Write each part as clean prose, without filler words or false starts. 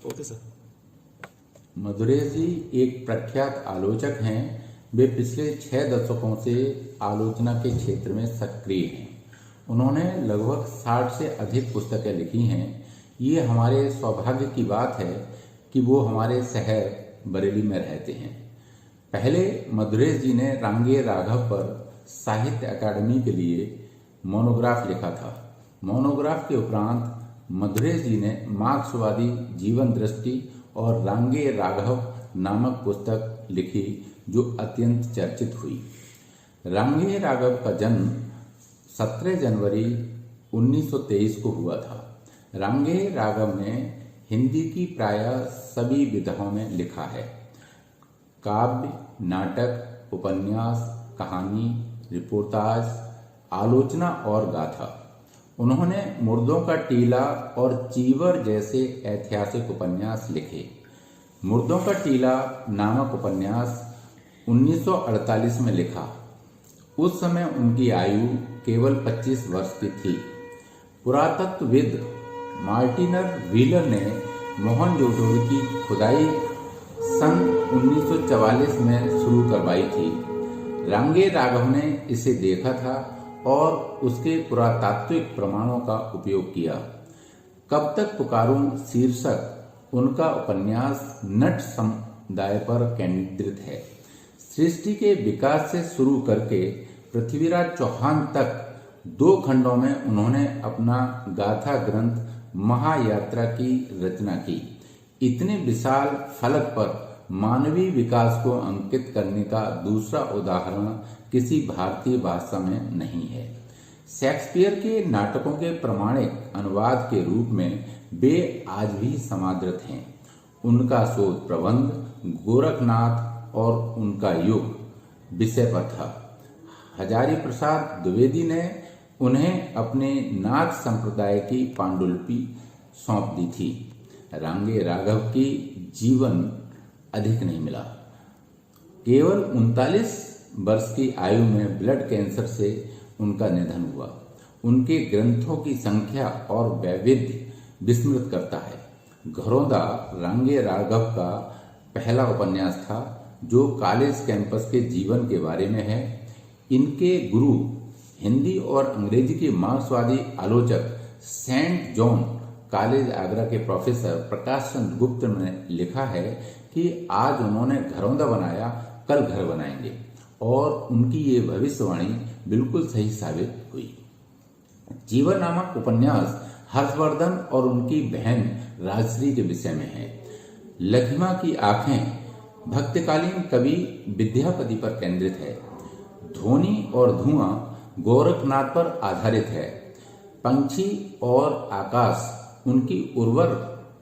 Okay sir. Madhuresh जी एक प्रख्यात आलोचक हैं। वे पिछले 6 दशकों से आलोचना के क्षेत्र में सक्रिय हैं। उन्होंने लगभग 60 से अधिक पुस्तकें लिखी हैं। ये हमारे सौभाग्य की बात है कि वो हमारे शहर बरेली में रहते हैं। पहले मधुरेश जी ने रांगे राघव पर साहित्य अकादमी के लिए मोनोग्राफ लिखा था। मोनोग्राफ के उपरांत मधुरेश जी ने मार्क्सवादी जीवन दृष्टि और रांगे राघव नामक पुस्तक लिखी जो अत्यंत चर्चित हुई। रांगे राघव का जन्म 17 जनवरी 1923 को हुआ था। रांगे राघव ने हिंदी की प्रायः सभी विधाओं में लिखा है। काव्य, नाटक, उपन्यास, कहानी, रिपोर्टाज, आलोचना और गाथा। उन्होंने मुर्दों का टीला और चीवर जैसे ऐतिहासिक उपन्यास लिखे। मुर्दों का टीला नामक उपन्यास 1948 में लिखा। उस समय उनकी आयु केवल 25 वर्ष की थी। पुरातत्वविद मार्टिनर व्हीलर ने मोहनजोदड़ो की खुदाई सन 1944 में शुरू करवाई थी। रांगे राघव ने इसे देखा था और उसके पुरातात्विक प्रमाणों का उपयोग किया। कब तक पुकारूं शीर्षक उनका उपन्यास नट समुदाय पर केंद्रित है। सृष्टि के विकास से शुरू करके पृथ्वीराज चौहान तक 2 खंडों में उन्होंने अपना गाथा ग्रंथ महायात्रा की रचना की। इतने विशाल फलक पर मानवीय विकास को अंकित करने का दूसरा उदाहरण किसी भारतीय भाषा में नहीं है। शेक्सपियर के नाटकों के प्रमाणिक अनुवाद के रूप में वे आज भी समादृत हैं। उनका शोध प्रबंध गोरखनाथ और उनका युग विषय पर था। हजारी प्रसाद द्विवेदी ने उन्हें अपने नाथ संप्रदाय की पांडुलिपि सौंप दी थी। रांगे राघव की जीवन अधिक नहीं मिला। केवल 39 वर्ष की आयु में ब्लड कैंसर से उनका निधन हुआ। उनके ग्रंथों की संख्या और वैविध्य विस्मृत करता है। घरौंदा रांगे राघव का पहला उपन्यास था जो कॉलेज कैंपस के जीवन के बारे में है। इनके गुरु हिंदी और अंग्रेजी के मार्क्सवादी आलोचक सेंट जॉन कॉलेज आगरा के प्रोफेसर प्रकाश चंद्र गुप्त ने लिखा है कि आज उन्होंने घरौंदा बनाया, कल घर बनाएंगे, और उनकी ये भविष्यवाणी बिल्कुल सही साबित हुई। जीवन नामक उपन्यास हर्षवर्धन और उनकी बहन राजश्री के विषय में है। लखिमा की आंखें भक्तकालीन कवि विद्यापति पर केंद्रित है। ध्वनि और धुआं गोरखनाथ पर आधारित है। पंछी और आकाश उनकी उर्वर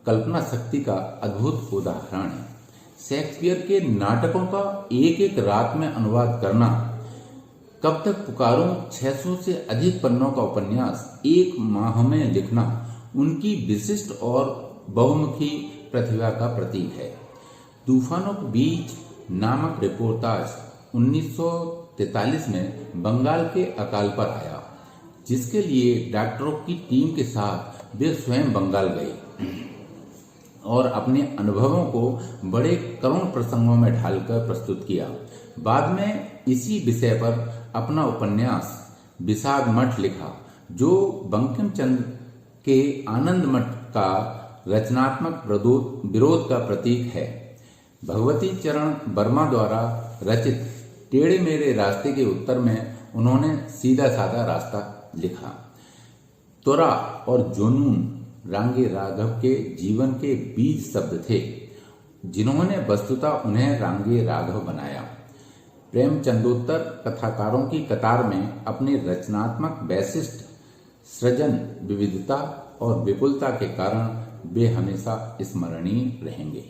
कल्पना शक्ति का अद्भुत उदाहरण है। शेक्सपियर के नाटकों का एक एक रात में अनुवाद करना, कब तक पुकारूं 600 से अधिक पन्नों का उपन्यास 1 माह में लिखना उनकी विशिष्ट और बहुमुखी प्रतिभा का प्रतीक है। तूफानों के बीच नामक रिपोर्टाज 1943 में बंगाल के अकाल पर आया, जिसके लिए डॉक्टरों की टीम के साथ वे स्वयं बंगाल गए और अपने अनुभवों को बड़े करुण प्रसंगों में ढालकर प्रस्तुत किया। बाद में इसी विषय पर अपना उपन्यास विषाद मठ लिखा, जो बंकिम चंद्र के आनंद मठ का रचनात्मक विरोध का प्रतीक है। भगवती चरण वर्मा द्वारा रचित टेढ़े मेरे रास्ते के उत्तर में उन्होंने सीधा साधा रास्ता लिखा। त्वरा और जुनून रांगे राघव के जीवन के बीज शब्द थे, जिन्होंने वस्तुतः उन्हें रांगे राघव बनाया। प्रेमचंदोत्तर कथाकारों की कतार में अपने रचनात्मक वैशिष्ट, सृजन, विविधता और विपुलता के कारण वे हमेशा स्मरणीय रहेंगे।